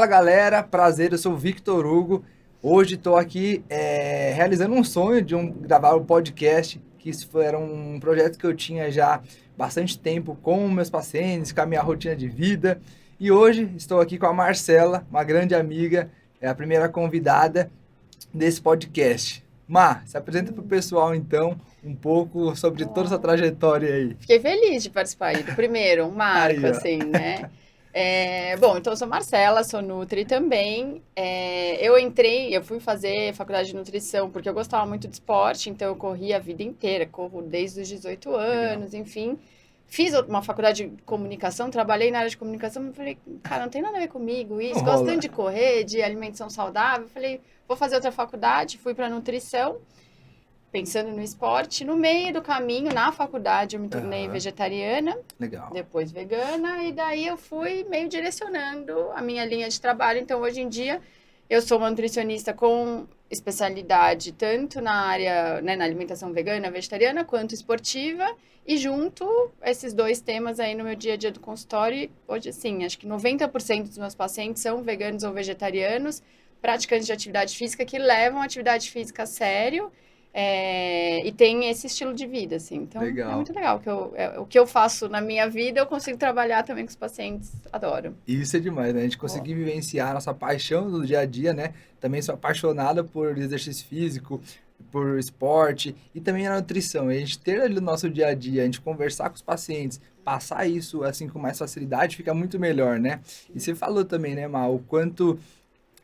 Fala galera, prazer, eu sou o Victor Hugo. Hoje estou aqui realizando um sonho de gravar um podcast, que isso era um projeto que eu tinha já bastante tempo com meus pacientes, com a minha rotina de vida. E hoje estou aqui com a Marcela, uma grande amiga, é a primeira convidada desse podcast. Mar, se apresenta para o pessoal então um pouco sobre toda essa trajetória aí. Fiquei feliz de participar aí do primeiro, um marco, Aí, ó. assim, né? Bom, então eu sou Marcela, sou nutri também. Eu fui fazer faculdade de nutrição porque eu gostava muito de esporte, então eu corri a vida inteira, corro desde os 18 Legal. anos, enfim. Fiz uma faculdade de comunicação, trabalhei na área de comunicação, mas falei, cara, não tem nada a ver comigo Não isso, gosto rola. tanto de correr, de alimentação saudável. Falei, vou fazer outra faculdade, fui para nutrição. Pensando no esporte, no meio do caminho, na faculdade, eu me tornei Aham. vegetariana, Legal. depois vegana, e daí eu fui meio direcionando a minha linha de trabalho. Então, hoje em dia, eu sou uma nutricionista com especialidade tanto na área, né, na alimentação vegana, vegetariana, quanto esportiva, e junto esses dois temas aí no meu dia a dia do consultório. Hoje, assim, acho que 90% dos meus pacientes são veganos ou vegetarianos, praticantes de atividade física que levam a atividade física a sério. E tem esse estilo de vida, assim. Então, é Legal. muito legal. O que eu faço na minha vida, eu consigo trabalhar também com os pacientes. Adoro. Isso é demais, né? A gente Ó. conseguir vivenciar a nossa paixão do dia a dia, né? Também sou apaixonada por exercício físico, por esporte e também a nutrição. E a gente ter ali no nosso dia a dia, a gente conversar com os pacientes, passar isso assim com mais facilidade, fica muito melhor, né? E você falou também, né, Mal, o quanto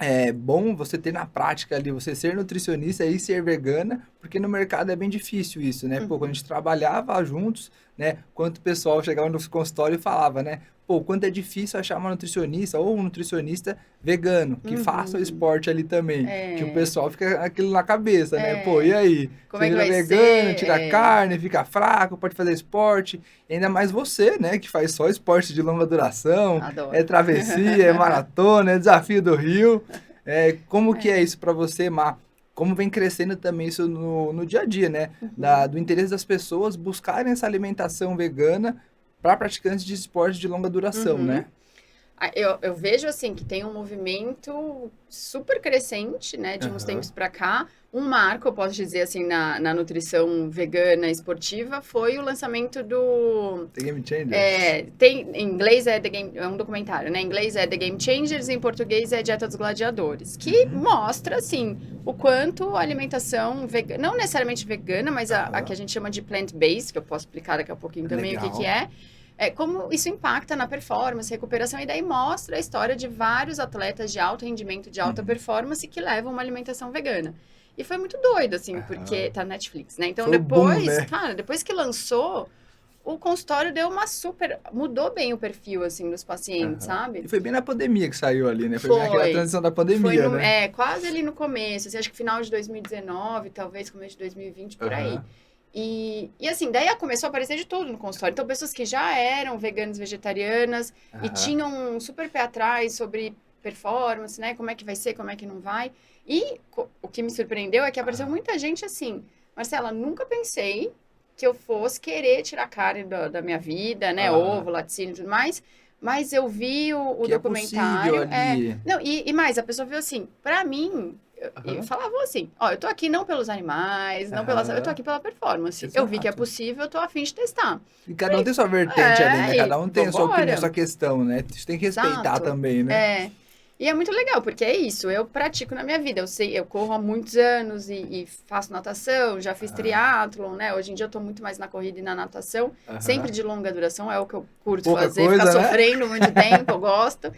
é bom você ter na prática ali, você ser nutricionista e ser vegana, porque no mercado é bem difícil isso, né? Pô, quando a Uhum. gente trabalhava juntos, né? Quanto o pessoal chegava no consultório e falava, né? Pô, quanto é difícil achar uma nutricionista ou um nutricionista vegano, que faça o Uhum. esporte ali também. Que o É, pessoal fica aquilo na cabeça, né? Pô, e é. aí? Como Você é que vira vai ser? vegano, tira carne, fica fraco, pode fazer esporte. Ainda mais você, né? Que faz só esporte de longa duração, é Adoro. travessia, é maratona, é desafio do Rio. Como que é É. isso para você, Mar? Como vem crescendo também isso no dia a dia, né? Uhum. Do interesse das pessoas buscarem essa alimentação vegana para praticantes de esporte de longa duração, Uhum. né? Eu vejo assim que tem um movimento super crescente, né, de uns tempos Aham. para cá. Um marco, eu posso dizer assim, na nutrição vegana esportiva foi o lançamento do. The Game Changer. Em inglês é um documentário, né? Em inglês é The Game Changers, em português é Dieta dos Gladiadores, que Uhum. mostra assim o quanto a alimentação vegana, não necessariamente vegana, mas a que Aham. a gente chama de plant-based, que eu posso explicar daqui a pouquinho também o que que Legal. como isso impacta na performance, recuperação, e daí mostra a história de vários atletas de alto rendimento, de alta Uhum. performance que levam uma alimentação vegana. E foi muito doido, assim, Aham. porque tá na Netflix, né? Então Foi o boom, depois, né? cara, depois que lançou, o consultório deu uma super. Mudou bem o perfil, assim, dos pacientes, Aham. sabe? E foi bem na pandemia que saiu ali, né? Foi bem aquela Foi. transição da Foi pandemia, né? quase ali no começo, assim, acho que final de 2019, talvez começo de 2020, por aí. Aham. E assim, daí começou a aparecer de tudo no consultório. Então, pessoas que já eram veganas, vegetarianas e Aham. tinham um super pé atrás sobre performance, né? Como é que vai ser, como é que não vai. E o que me surpreendeu é que apareceu Aham. muita gente assim, Marcela, nunca pensei que eu fosse querer tirar carne da minha vida, né? Aham. Ovo, laticínio e tudo mais. Mas eu vi o Que é possível documentário. ali. Não, e mais, a pessoa viu assim, pra mim, e Aham. falavam assim, ó, eu tô aqui não pelos animais, não pela, eu tô Aham. aqui pela performance. Eu vi que é Exato. possível, eu tô a fim de testar. E cada um Falei, tem sua vertente ali, né? e Cada um tem a sua opinião, a sua vambora. questão, né? A gente tem que respeitar Exato. também, né? E é muito legal, porque é isso, eu pratico na minha vida. Eu sei, eu corro há muitos anos e faço natação, já fiz Aham. triatlon, né? Hoje em dia eu tô muito mais na corrida e na natação, sempre Aham. de longa duração, é o que eu curto Pouca fazer, ficar coisa, né? sofrendo muito tempo, eu gosto.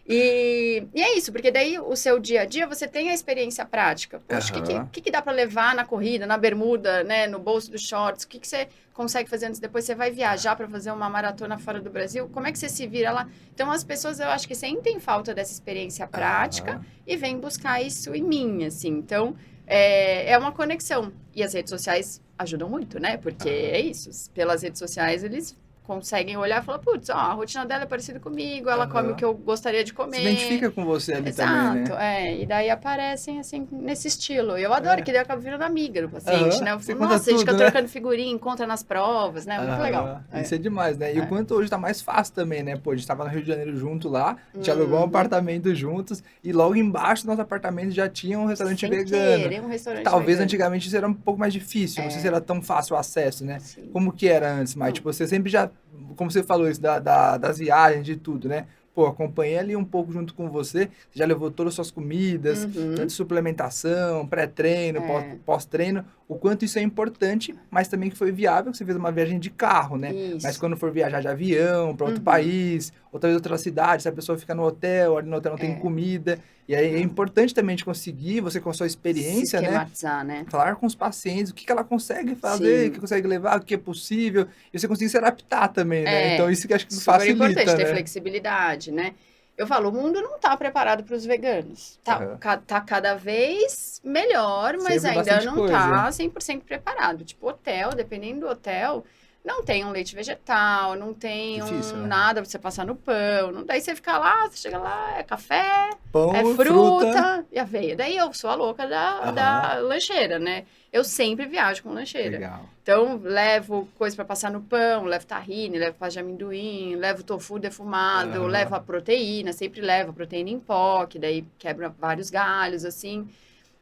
E é isso, porque daí o seu dia a dia você tem a experiência prática. Poxa, Aham. que dá para levar na corrida, na bermuda, né, no bolso dos shorts? O que você consegue fazer antes? Depois você vai viajar para fazer uma maratona fora do Brasil? Como é que você se vira lá? Então as pessoas eu acho que sentem falta dessa experiência prática Aham. e vêm buscar isso em mim, assim. Então é uma conexão. E as redes sociais ajudam muito, né? Porque Aham. é isso. Pelas redes sociais eles conseguem olhar e falar, putz, ó, a rotina dela é parecida comigo, ela come o que eu gostaria de comer. Se identifica com você ali também, né? E daí aparecem, assim, nesse estilo. E eu adoro, que daí eu acabo virando amiga do paciente, né? Eu Você falo, conta nossa, a gente tudo, fica né? trocando figurinha, encontra nas provas, né? Muito legal. Isso é demais, né? E o quanto hoje tá mais fácil também, né? Pô, a gente tava no Rio de Janeiro junto lá, a gente alugou um apartamento juntos, e logo embaixo do nosso apartamento já tinha um restaurante vegano. Um restaurante Talvez vegano. antigamente isso era um pouco mais difícil, não sei se era tão fácil o acesso, né? Sim. Como que era antes, mas tipo, você sempre já, como você falou isso, das viagens, de tudo, né? Pô, acompanhei ali um pouco junto com você, já levou todas as suas comidas, tanto suplementação, pré-treino, pós-treino, o quanto isso é importante, mas também que foi viável, que você fez uma viagem de carro, né? Isso. Mas quando for viajar de avião, para outro país, ou talvez outra cidade, se a pessoa fica no hotel, ali no hotel não tem comida, e aí é importante também a gente conseguir, você com a sua experiência, né? Falar com os pacientes, o que ela consegue fazer, o que consegue levar, o que é possível, e você conseguir se adaptar também, né? Então isso que acho que facilita, super importante, ter né? flexibilidade, né? Eu falo, o mundo não tá preparado para os veganos. Tá cada vez melhor, mas Sempre ainda bastante não coisa. tá 100% preparado. Tipo, hotel, dependendo do hotel, não tem um leite vegetal, não tem Difícil, né? nada pra você passar no pão. Daí você fica lá, você chega lá, é café, Pão, é fruta e aveia. Daí eu sou a louca da lancheira, né? Eu sempre viajo com lancheira. Legal. Então, levo coisa para passar no pão, levo tahine, levo pasta de amendoim, levo tofu defumado, levo a proteína, sempre levo a proteína em pó, que daí quebra vários galhos, assim.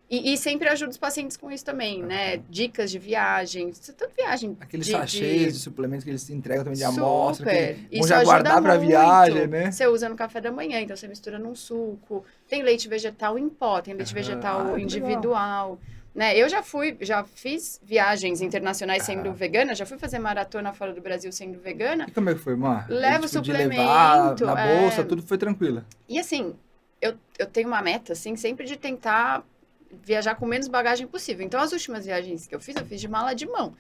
E sempre ajudo os pacientes com isso também, né? Dicas de viagem, tanto viagem. Aqueles sachês de suplementos que eles entregam também de Super. amostra, que Isso já guardar ajuda para muito. viagem, né? Você usa no café da manhã, então você mistura num suco. Tem leite vegetal em pó, tem leite vegetal individual. Né? Eu já fiz viagens internacionais sendo vegana, já fui fazer maratona fora do Brasil sendo vegana. E como é que foi, Mar? Levo tipo, suplemento. De levar na bolsa, tudo foi tranquilo. E assim, eu tenho uma meta, assim, sempre de tentar viajar com menos bagagem possível. Então, as últimas viagens que eu fiz de mala de mão.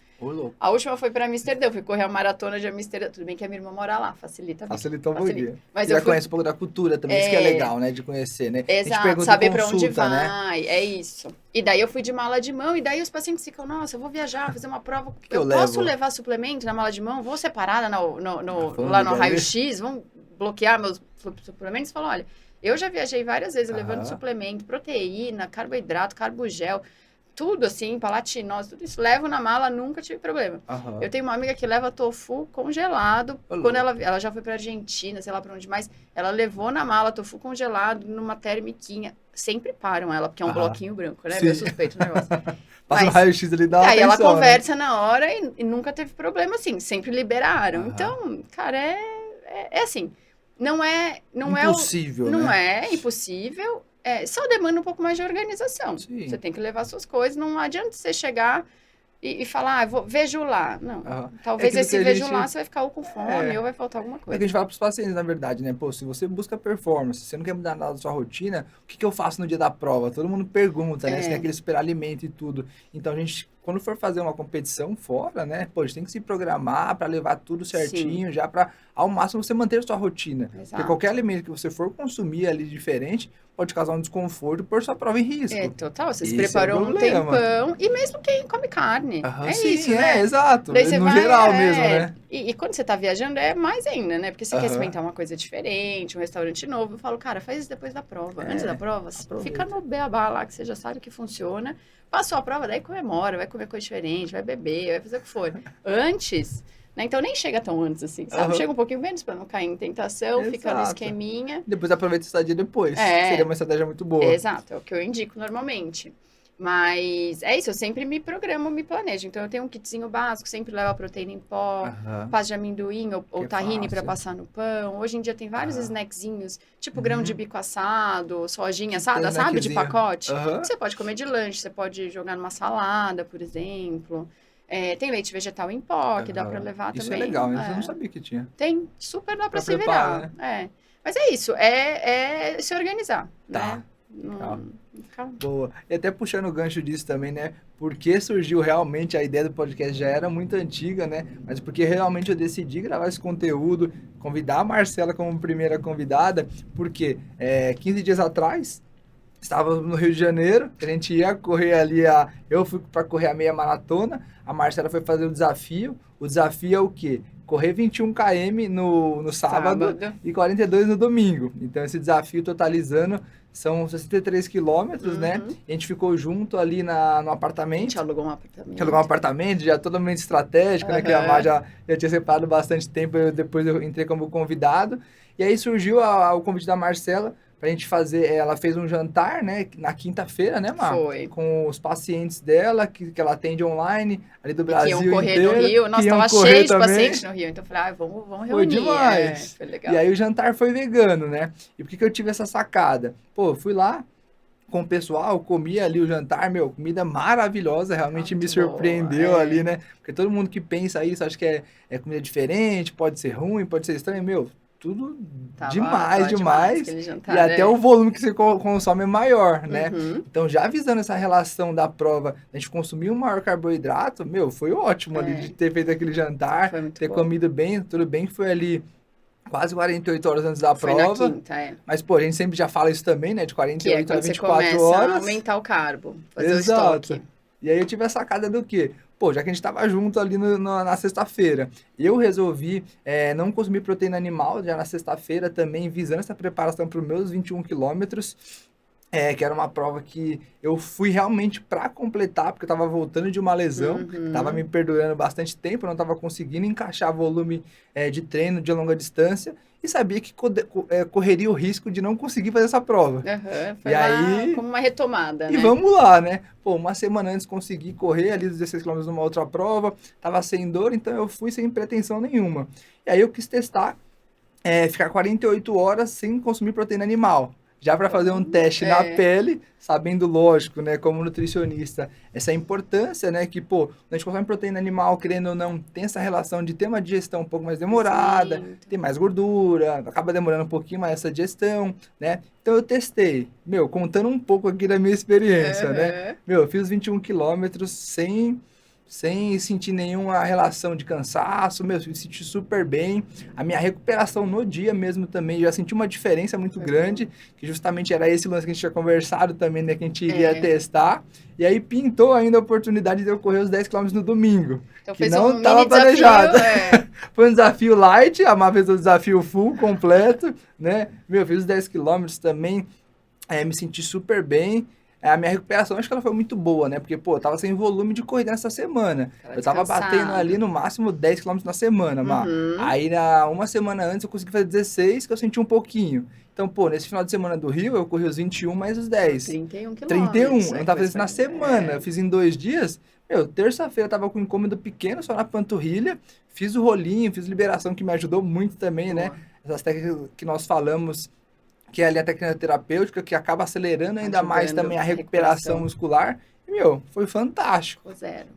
A última foi para Amsterdã, eu fui correr a maratona de Amsterdã. Tudo bem que a minha irmã mora lá, facilita. Facilitou um pouquinho. Mas você já conhece um pouco da cultura também, isso que é legal, né, de conhecer, né? Exato, saber para onde vai, né? É isso. E daí eu fui de mala de mão, e daí os pacientes ficam, nossa, eu vou viajar, fazer uma prova, eu posso levar suplemento na mala de mão? Vou separada lá no raio-x, vamos bloquear meus suplementos? Falo, olha, eu já viajei várias vezes levando suplemento, proteína, carboidrato, carbogel, tudo assim, palatinose, tudo isso. Levo na mala, nunca tive problema. Eu tenho uma amiga que leva tofu congelado. Quando ela já foi pra Argentina, sei lá pra onde mais, ela levou na mala tofu congelado numa termiquinha. Sempre param ela, porque é um bloquinho branco, né? Meu suspeito o negócio. Passa no raio-x ali, dá uma aí atenção, ela conversa na hora e nunca teve problema, assim. Sempre liberaram. Então, cara, é assim... Não é impossível, não né? é impossível, só demanda um pouco mais de organização. Sim. Você tem que levar suas coisas, não adianta você chegar e falar, vejo lá. Não, talvez esse vejo lá você vai ficar ou com fome ou vai faltar alguma coisa. É que a gente fala para os pacientes, na verdade, né? Pô, se você busca performance, você não quer mudar nada da sua rotina, o que eu faço no dia da prova? Todo mundo pergunta, né? Se tem aquele super alimento e tudo. Então, a gente, quando for fazer uma competição fora, né? Pô, a gente tem que se programar para levar tudo certinho, já para, ao máximo, você manter a sua rotina. Exato. Porque qualquer alimento que você for consumir ali diferente, pode causar um desconforto por sua prova em risco. Total. Você se preparou um tempão. E mesmo quem come carne. Isso, né? Exato. Daí você no vai, geral mesmo, né? E quando você tá viajando, é mais ainda, né? Porque você quer experimentar uma coisa diferente, um restaurante novo. Eu falo, cara, faz isso depois da prova. Antes da prova, fica no beabá lá, que você já sabe que funciona. Passou a prova, daí comemora, vai comer coisa diferente, vai beber, vai fazer o que for. Antes... Né? Então nem chega tão antes assim, sabe? Chega um pouquinho menos para não cair em tentação, fica no esqueminha. Depois aproveita a estadia depois. Seria uma estratégia muito boa. Exato, é o que eu indico normalmente. Mas é isso, eu sempre me programo, me planejo. Então eu tenho um kitzinho básico, sempre levo a proteína em pó, pasta de amendoim ou tahine para passar no pão. Hoje em dia tem vários snackzinhos, tipo grão de bico assado, sojinha assada, sabe? De pacote. Que você pode comer de lanche, você pode jogar numa salada, por exemplo. Tem leite vegetal em pó, que dá para levar isso também. Isso é legal, eu não sabia que tinha. Tem, super dá para se virar. Né? Mas é isso, é se organizar, né? Boa. E até puxando o gancho disso também, né? Porque surgiu realmente a ideia do podcast, já era muito antiga, né? Mas porque realmente eu decidi gravar esse conteúdo, convidar a Marcela como primeira convidada, porque 15 dias atrás... Estávamos no Rio de Janeiro, a gente ia correr ali, eu fui para correr a meia maratona, a Marcela foi fazer o desafio. O desafio é o quê? correr 21 km no sábado e 42 no domingo. Então, esse desafio totalizando são 63 quilômetros, né? A gente ficou junto ali no apartamento. A gente alugou um apartamento. A gente alugou um apartamento, já totalmente estratégico, né? Que a Mar já tinha separado bastante tempo, depois eu entrei como convidado. E aí surgiu o convite da Marcela pra gente fazer, ela fez um jantar, né, na quinta-feira, né, Mar? Foi. Com os pacientes dela, que ela atende online, ali do Brasil inteiro. Que iam correr inteiro, no Rio. Nossa, tava cheio de pacientes no Rio. Então eu falei, vamos reunir. Foi demais. Foi legal. E aí o jantar foi vegano, né? E por que eu tive essa sacada? Pô, fui lá com o pessoal, comi ali o jantar, comida maravilhosa, realmente me surpreendeu ali, né? Porque todo mundo que pensa isso, acha que é comida diferente, pode ser ruim, pode ser estranho, tudo demais. Jantar, e até o volume que você consome é maior, né? Então, já avisando essa relação da prova, a gente consumir um maior carboidrato, foi ótimo ali de ter feito aquele jantar, ter comido bem, tudo bem que foi ali quase 48 horas antes da prova. Foi na quinta, Mas, pô, a gente sempre já fala isso também, né? De 48 a 24 você horas. A aumentar o carbo, fazer Exato. o estoque. E aí eu tive a sacada do quê? Pô, já que a gente tava junto ali na sexta-feira, eu resolvi não consumir proteína animal já na sexta-feira também, visando essa preparação para os meus 21 quilômetros, que era uma prova que eu fui realmente para completar, porque eu tava voltando de uma lesão, que tava me perdurando bastante tempo, eu não tava conseguindo encaixar volume de treino de longa distância, e sabia que correria o risco de não conseguir fazer essa prova. Foi aí, como uma retomada, né? E vamos lá, né? Pô, uma semana antes consegui correr ali os 16 km numa outra prova, tava sem dor, então eu fui sem pretensão nenhuma. E aí eu quis testar, ficar 48 horas sem consumir proteína animal. Já para fazer um teste na pele, sabendo, lógico, né, como nutricionista, essa importância, né, que, pô, a gente consome proteína animal, querendo ou não, tem essa relação de ter uma digestão um pouco mais demorada, tem mais gordura, acaba demorando um pouquinho mais essa digestão, né? Então eu testei, contando um pouco aqui da minha experiência, né? Eu fiz 21 quilômetros sem sentir nenhuma relação de cansaço, me senti super bem. A minha recuperação no dia mesmo também, já senti uma diferença muito grande, que justamente era esse lance que a gente tinha conversado também, né, que a gente iria testar. E aí pintou ainda a oportunidade de eu correr os 10 km no domingo, então, que não estava planejado. Foi um desafio light, a Má fez um desafio full, completo, né? Fiz os 10 km também, me senti super bem. A minha recuperação, acho que ela foi muito boa, né? Porque, pô, eu tava sem volume de corrida nessa semana. Eu tava batendo ali no máximo 10 km na semana, Má. Aí, uma semana antes, eu consegui fazer 16, que eu senti um pouquinho. Então, pô, nesse final de semana do Rio, eu corri os 21 mais os 10. 31 quilômetros. 31. Eu não tava fazendo isso na semana. Eu fiz em 2 dias. Terça-feira eu tava com um incômodo pequeno, só na panturrilha. Fiz o rolinho, fiz liberação, que me ajudou muito também, né? Essas técnicas que nós falamos, que é ali a técnica terapêutica, que acaba acelerando ainda mais também a recuperação muscular. E, foi fantástico.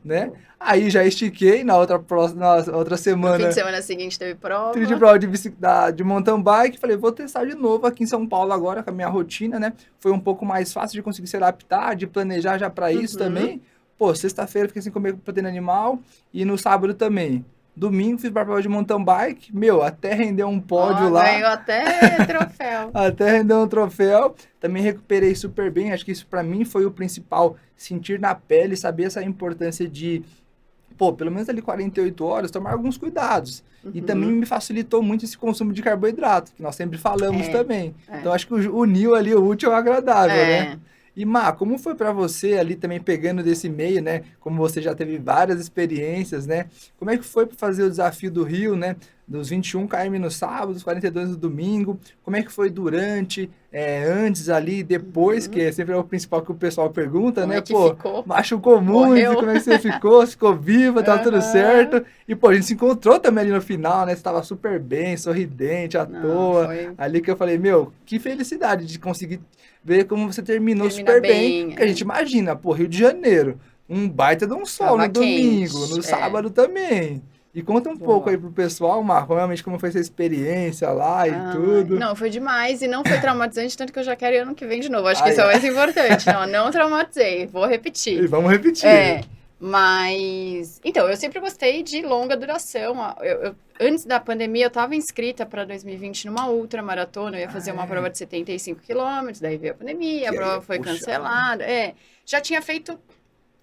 Né? Aí já estiquei na outra semana. No fim de semana seguinte teve prova. Tive prova de mountain bike. Falei, vou testar de novo aqui em São Paulo agora, com a minha rotina, né? Foi um pouco mais fácil de conseguir se adaptar, de planejar já para isso também. Pô, sexta-feira fiquei sem comer proteína animal e no sábado também. Domingo fiz prova de mountain bike, até rendeu um pódio lá. Ganhou até troféu. Até rendeu um troféu. Também recuperei super bem, acho que isso pra mim foi o principal, sentir na pele, saber essa importância de, pô, pelo menos ali 48 horas, tomar alguns cuidados. E também me facilitou muito esse consumo de carboidrato, que nós sempre falamos também. Então acho que uniu ali o útil ao agradável, né? E, Má, como foi para você ali também pegando desse meio, né? Como você já teve várias experiências, né? Como é que foi para fazer o desafio do Rio, né? Dos 21 km no sábado, dos 42 no domingo. Como é que foi durante, antes ali, depois, que sempre é o principal que o pessoal pergunta, como né? É que ficou? Machucou muito, como é que você ficou? Ficou viva, tá tudo certo? E, pô, a gente se encontrou também ali no final, né? Você tava super bem, sorridente, à toa. Ali que eu falei, que felicidade de conseguir ver como você terminou super bem. Porque a gente imagina, pô, Rio de Janeiro, um baita de um sol no domingo, no sábado também. E conta um pouco aí pro pessoal, Marco, realmente como foi essa experiência lá e tudo. Não, foi demais e não foi traumatizante, tanto que eu já quero ir ano que vem de novo. Acho que isso é o mais importante. Não traumatizei, vou repetir. E vamos repetir. Mas, então, eu sempre gostei de longa duração. Antes da pandemia, eu estava inscrita para 2020 numa ultramaratona. Eu ia fazer uma prova de 75 quilômetros, daí veio a pandemia, a prova foi cancelada. Já tinha feito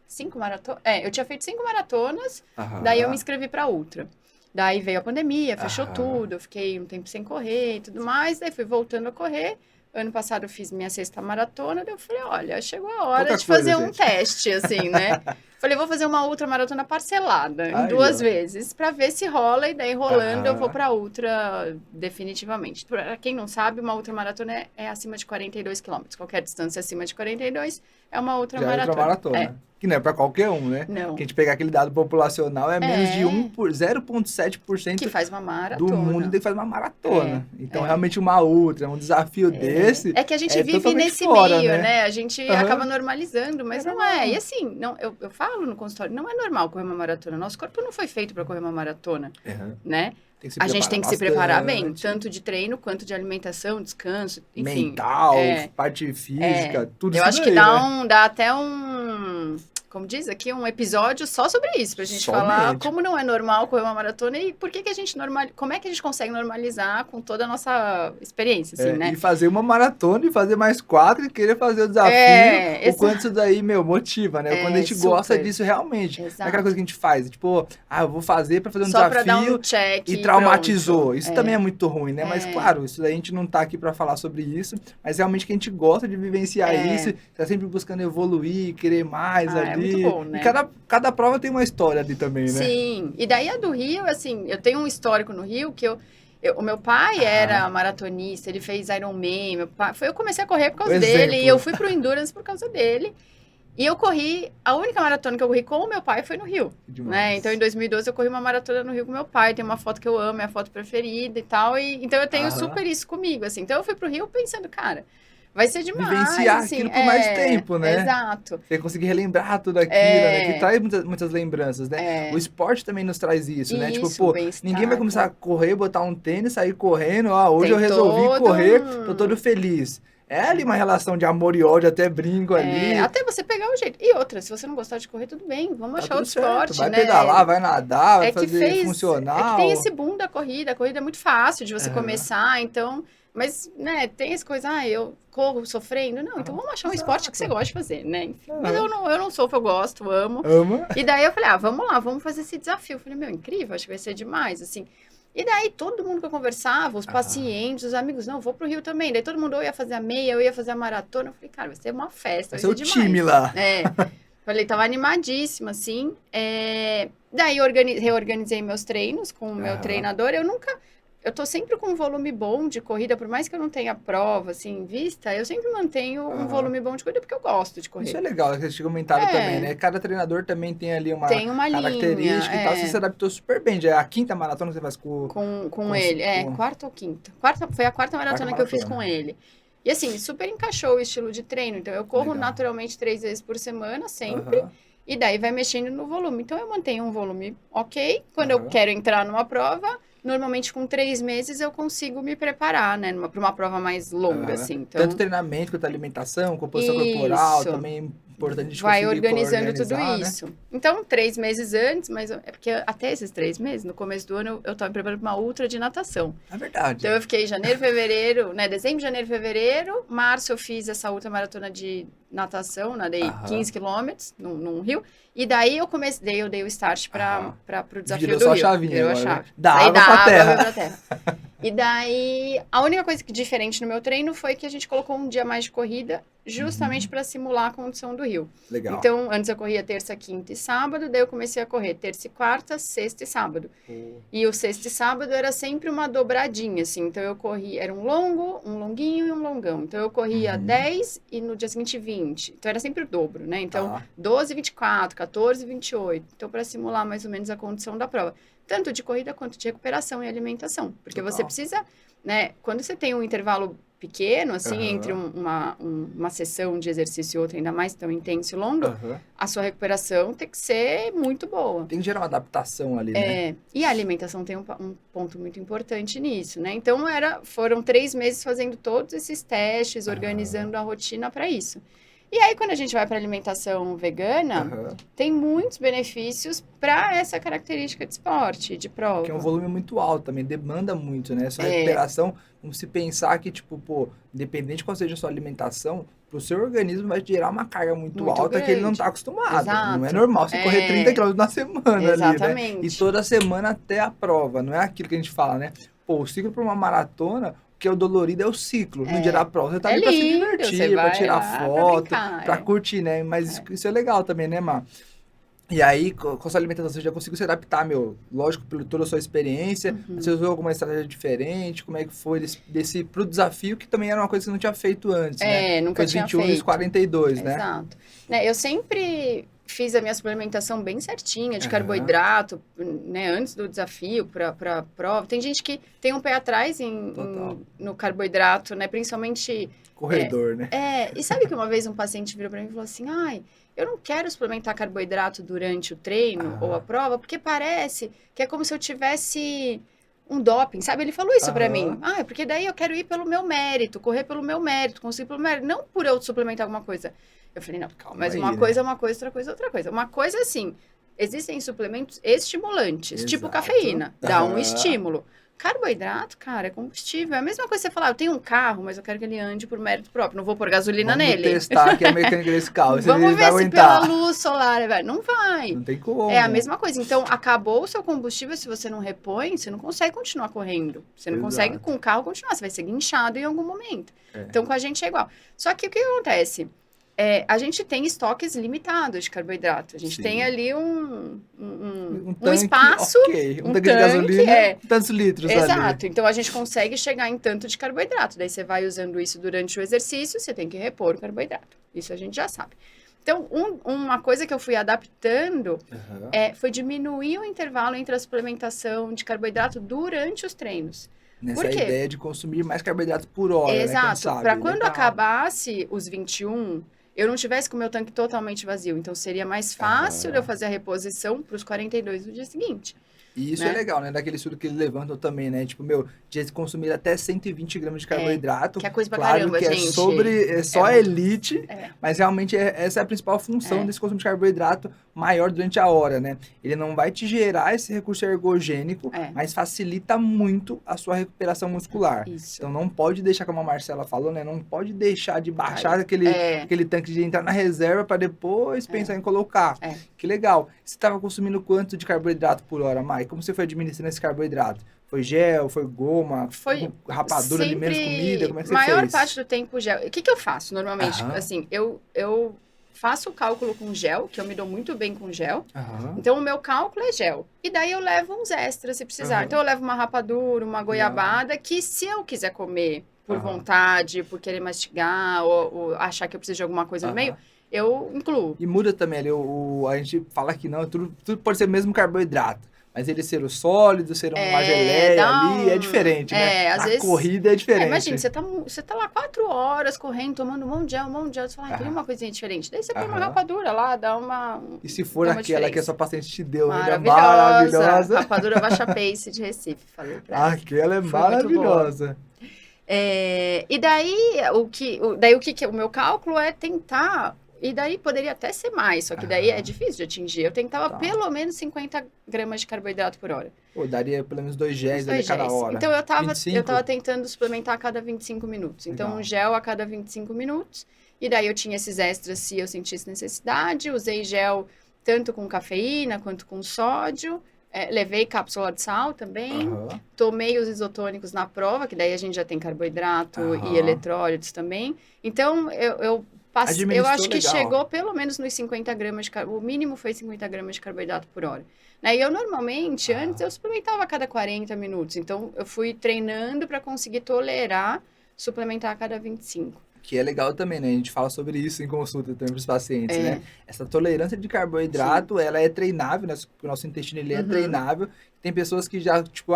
5 maratonas. Eu tinha feito 5 maratonas, daí eu me inscrevi para ultra. Daí veio a pandemia, fechou Aham. tudo, eu fiquei um tempo sem correr e tudo mais, daí fui voltando a correr. Ano passado eu fiz minha 6ª maratona, daí eu falei, olha, chegou a hora Pouca de coisa, fazer um gente. teste, assim, né? Falei, vou fazer uma ultramaratona parcelada, em Aí, 2 ó. vezes, pra ver se rola, e daí rolando eu vou Aham. pra ultra definitivamente. Pra quem não sabe, uma ultramaratona é acima de 42 quilômetros. Qualquer distância acima de 42 é uma Já é ultramaratona. ultramaratona. Que não é pra qualquer um, né? Não. Que a gente pegar aquele dado populacional é menos de É, 0,7% que faz uma do mundo maratona. tem que fazer uma maratona. Então, É. realmente, uma ultra, um desafio desse É que a gente é vive totalmente nesse fora, meio, né? né? A gente acaba Aham. normalizando, mas não é. E assim, não, eu falo no consultório, não é normal correr uma maratona. Nosso corpo não foi feito para correr uma maratona, Aham. né? Tem que se A gente preparar tem que se preparar bem, bastante. tanto de treino quanto de alimentação, descanso, enfim. Mental, parte física, tudo Eu isso acho que daí, né? dá até um, como diz aqui, um episódio só sobre isso, pra gente falar Somente. como não é normal correr uma maratona e por que que a gente como é que a gente consegue normalizar com toda a nossa experiência, assim, né? E fazer uma maratona e fazer mais 4 e querer fazer o desafio, o quanto isso daí, motiva, né? Quando a gente gosta super. disso realmente. Não é aquela Exato. coisa que a gente faz, tipo, eu vou fazer pra fazer um Só pra dar um desafio check e e traumatizou. pronto. Isso também é muito ruim, né? Mas claro, isso daí a gente não tá aqui pra falar sobre isso, mas realmente que a gente gosta de vivenciar isso, tá sempre buscando evoluir, querer mais ali. É muito bom, né? E cada prova tem uma história ali também, né? Sim, e daí a do Rio, assim, eu tenho um histórico no Rio que o meu pai era maratonista, ele fez Ironman, eu comecei a correr por causa dele, e eu fui pro Endurance por causa dele, e eu corri, a única maratona que eu corri com o meu pai foi no Rio, né? Então em 2012 eu corri uma maratona no Rio com meu pai, tem uma foto que eu amo, é a foto preferida e tal, então eu tenho super isso comigo, assim, então eu fui pro Rio pensando, cara, vai ser demais, vivenciar assim, aquilo por mais tempo, né? Exato. Você conseguir relembrar tudo aquilo, né? Que traz muitas lembranças, né? O esporte também nos traz isso, né? Tipo, pô, ninguém vai começar a correr, botar um tênis, sair correndo, hoje eu resolvi correr, tô todo feliz. É ali uma relação de amor e ódio, até brinco ali. Até você pegar o jeito. E outra, se você não gostar de correr, tudo bem, vamos achar outro esporte, vai né? pedalar, vai nadar, vai fazer funcional. É que tem esse boom da corrida, a corrida é muito fácil de você começar, então... Mas, né, tem essa coisa, eu corro sofrendo. Não, então vamos achar um esporte que você gosta de fazer, né? Enfim, mas eu não sofro, eu gosto, amo. E daí eu falei, vamos lá, vamos fazer esse desafio. Eu falei, incrível, acho que vai ser demais, assim. E daí todo mundo que eu conversava, os pacientes, os amigos, não, vou pro Rio também. Daí todo mundo, eu ia fazer a meia, eu ia fazer a maratona. Eu falei, cara, vai ser uma festa, vai ser demais. Time lá. Falei, tava animadíssima, assim. Daí reorganizei meus treinos com o meu treinador. Eu tô sempre com um volume bom de corrida, por mais que eu não tenha prova, assim, em vista, eu sempre mantenho um volume bom de corrida, porque eu gosto de correr. Isso é legal, que vocês tinham comentado também, né? Cada treinador também tem ali uma característica linha, e tal. Você se adaptou super bem. Já é a 5ª maratona que você faz com ele. Quarta ou quinta. Foi a 4ª maratona que eu fiz com ele. E assim, super encaixou o estilo de treino. Então, eu corro naturalmente 3 vezes por semana, sempre. E daí vai mexendo no volume. Então, eu mantenho um volume ok. Quando eu quero entrar numa prova... Normalmente, com 3 meses, eu consigo me preparar, né? Para uma prova mais longa, assim. Então, tanto treinamento quanto alimentação, composição corporal, também é importante de vai organizando tudo isso. Né? Então, 3 meses antes, mas é porque até esses 3 meses, no começo do ano, eu estava me preparando para uma ultra de natação. É verdade. Então, eu fiquei janeiro, fevereiro, né? Dezembro, janeiro, fevereiro. Março, eu fiz essa ultra maratona de natação, nadei 15 quilômetros num rio. E daí eu dei o start para o desafio do Rio. Virou só a chavinha agora, a chave. Né? Da água pra terra. E daí, a única coisa que diferente no meu treino foi que a gente colocou um dia mais de corrida, justamente para simular a condição do Rio. Legal. Então, antes eu corria terça, quinta e sábado, daí eu comecei a correr terça e quarta, sexta e sábado. E o sexta e sábado era sempre uma dobradinha, assim. Então, eu corria, era um longuinho e um longão. Então, eu corria 10 e no dia seguinte 20. Então, era sempre o dobro, né? Então, 12, 24, 14, 28. Então, para simular mais ou menos a condição da prova. Tanto de corrida quanto de recuperação e alimentação. Porque você precisa, né? Quando você tem um intervalo pequeno, assim, entre uma sessão de exercício e outra, ainda mais tão intenso e longo, a sua recuperação tem que ser muito boa. Tem que gerar uma adaptação ali, né? E a alimentação tem um ponto muito importante nisso, né? Então, foram 3 meses fazendo todos esses testes, organizando a rotina para isso. E aí, quando a gente vai para alimentação vegana, tem muitos benefícios para essa característica de esporte, de prova. Que é um volume muito alto também, demanda muito, né? Sua recuperação, vamos se pensar que, tipo, independente de qual seja a sua alimentação, pro seu organismo vai gerar uma carga muito Muito alta que ele não grande. tá acostumado. Não é Exato. normal você correr 30 km na semana ali, né? Exatamente. E toda semana até a prova, não é aquilo que a gente fala, né? Pô, o ciclo para uma maratona, o que é o dolorido é o ciclo. No dia da prova, você tá ali pra se lindo, você divertir, pra vai tirar lá pra foto, brincar, pra curtir, né? Mas isso é legal também, né, Mar? E aí, com a sua alimentação, você já conseguiu se adaptar, lógico, pela toda a sua experiência, você usou alguma estratégia diferente, como é que foi pro desafio, que também era uma coisa que você não tinha feito antes, né? Nunca Foi tinha 21 e os feito. 42, né? Exato. Né, eu sempre fiz a minha suplementação bem certinha, de Aham. carboidrato, né, antes do desafio, pra prova. Tem gente que tem um pé atrás Total. no carboidrato, né, principalmente... Corredor, né? E sabe que uma vez um paciente virou pra mim e falou assim, ai, eu não quero suplementar carboidrato durante o treino ou a prova, porque parece que é como se eu tivesse um doping, sabe? Ele falou isso pra mim. Ah, porque daí eu quero ir pelo meu mérito, correr pelo meu mérito, conseguir pelo mérito, não por eu suplementar alguma coisa. Eu falei, não, Calma mas aí, uma né? coisa é uma coisa, outra coisa é outra coisa. Uma coisa é assim, existem suplementos estimulantes, tipo Exato. cafeína, dá um Aham. estímulo. Carboidrato, cara, é combustível. É a mesma coisa que você falar, eu tenho um carro, mas eu quero que ele ande por mérito próprio, não vou pôr gasolina Vamos nele. testar aqui a mecânica desse carro, se Vamos ele vai ver se pela aguentar. luz solar, vai. Não vai. Não tem como. É a mesma coisa. Então, acabou o seu combustível, se você não repõe, você não consegue continuar correndo. Você não consegue Exato. com o carro continuar, você vai ser guinchado em algum momento. É. Então, com a gente é igual. Só que o que acontece? A gente tem estoques limitados de carboidrato. A gente Sim. tem ali um tanque, espaço, ok. Um um tanque de gasolina, tanque, tantos litros ali. Exato. Então, a gente consegue chegar em tanto de carboidrato. Daí, você vai usando isso durante o exercício, você tem que repor o carboidrato. Isso a gente já sabe. Então, uma coisa que eu fui adaptando foi diminuir o intervalo entre a suplementação de carboidrato durante os treinos. Nessa Por quê? ideia de consumir mais carboidratos por hora, Exato. né? Para quando acabasse os 21, eu não tivesse com o meu tanque totalmente vazio. Então, seria mais fácil de eu fazer a reposição para os 42 do dia seguinte. E isso né? é legal, né? Daquele estudo que eles levantam também, né? Tipo, dia de consumir até 120 gramas de carboidrato. Que é coisa pra claro caramba, que gente. é só a elite, mas realmente essa é a principal função É. desse consumo de carboidrato maior durante a hora, né? Ele não vai te gerar esse recurso ergogênico, mas facilita muito a sua recuperação muscular. Isso. Então não pode deixar, como a Marcela falou, né? Não pode deixar de baixar aquele tanque de entrar na reserva para depois pensar em colocar. Que legal. Você estava consumindo quanto de carboidrato por hora, Mai? Como você foi administrando esse carboidrato? Foi gel, foi goma, foi rapadura de menos comida? Como é que você maior fez? parte do tempo gel. O que eu faço normalmente? Assim, eu faço o cálculo com gel, que eu me dou muito bem com gel. Então, o meu cálculo é gel. E daí eu levo uns extras se precisar. Então, eu levo uma rapadura, uma goiabada, que se eu quiser comer por vontade, por querer mastigar, ou achar que eu preciso de alguma coisa no meio, eu incluo. E muda também ali, a gente fala que não, tudo pode ser mesmo carboidrato. Mas ele ser o sólido, ser uma geleia ali, é diferente, né? Às vezes, corrida é diferente. Imagina, você tá lá 4 horas correndo, tomando um monte de gel, você fala, queria uma coisinha diferente. Daí você põe uma rapadura lá, dá uma... E se for aquela que a sua paciente te deu, ainda maravilhosa. Rapadura Baixa Pace de Recife, falei pra ela. Aquela é maravilhosa. E daí, o meu cálculo é tentar... E daí poderia até ser mais, só que daí é difícil de atingir. Eu tentava pelo menos 50 gramas de carboidrato por hora. Pô, daria pelo menos 2 géis ali cada hora. Então eu tava tentando suplementar a cada 25 minutos. Então um gel a cada 25 minutos. E daí eu tinha esses extras se eu sentisse necessidade. Usei gel tanto com cafeína quanto com sódio. Levei cápsula de sal também. Tomei os isotônicos na prova, que daí a gente já tem carboidrato e eletrólitos também. Então eu acho que chegou pelo menos nos 50 gramas o mínimo foi 50 gramas de carboidrato por hora. E eu normalmente, antes, eu suplementava a cada 40 minutos. Então, eu fui treinando para conseguir tolerar suplementar a cada 25. Que é legal também, né? A gente fala sobre isso em consulta também para os pacientes, né? Essa tolerância de carboidrato, ela é treinável, né? O nosso intestino, ele é treinável. Tem pessoas que já, tipo,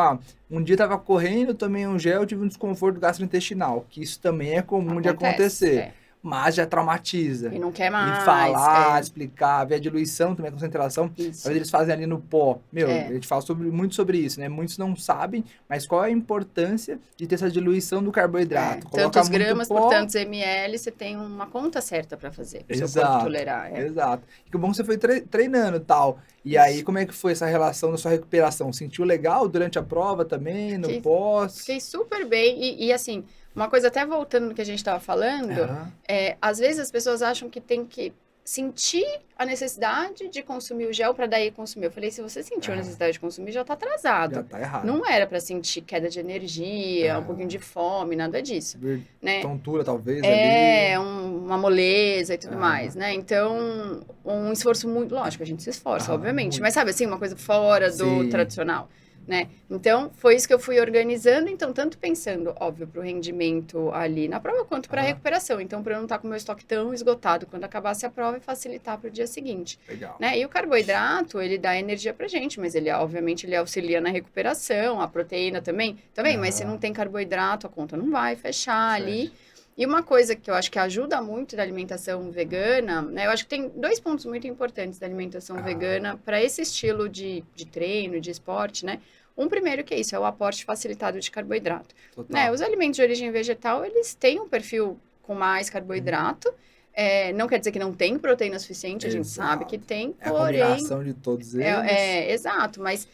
um dia tava correndo, tomei um gel, tive um desconforto gastrointestinal. Que isso também é comum de acontecer. Mas já traumatiza. E não quer mais. E falar, explicar, ver a diluição também, a concentração. Isso. Às vezes eles fazem ali no pó. A gente fala muito sobre isso, né? Muitos não sabem, mas qual é a importância de ter essa diluição do carboidrato? Tantos gramas por tantos ml, você tem uma conta certa para fazer. Para o seu corpo tolerar. Exato. E que bom que você foi treinando e tal. E aí, como é que foi essa relação da sua recuperação? Sentiu legal durante a prova também, no pós? Fiquei super bem. E assim... Uma coisa, até voltando no que a gente estava falando, às vezes as pessoas acham que tem que sentir a necessidade de consumir o gel para daí consumir. Eu falei, se você sentiu a necessidade de consumir, já tá atrasado. Já tá errado. Não era para sentir queda de energia, um pouquinho de fome, nada disso. Né? Tontura, talvez, ali. Uma moleza e tudo mais, né? Então, um esforço muito... Lógico, a gente se esforça, obviamente. Muito. Mas sabe, assim, uma coisa fora do tradicional. Né? Então, foi isso que eu fui organizando, então, tanto pensando, óbvio, para o rendimento ali na prova, quanto para a recuperação. Então, para eu não estar com o meu estoque tão esgotado quando acabasse a prova e facilitar para o dia seguinte. Legal. Né? E o carboidrato, ele dá energia para gente, mas ele, obviamente, ele auxilia na recuperação, a proteína também, mas se não tem carboidrato, a conta não vai fechar ali. E uma coisa que eu acho que ajuda muito da alimentação vegana, né? Eu acho que tem 2 pontos muito importantes da alimentação vegana para esse estilo de treino, de esporte, né? Um primeiro que é isso, é o aporte facilitado de carboidrato. Né? Os alimentos de origem vegetal, eles têm um perfil com mais carboidrato. Não quer dizer que não tem proteína suficiente, a gente sabe que tem, porém... É a combinação de todos eles. Exato, mas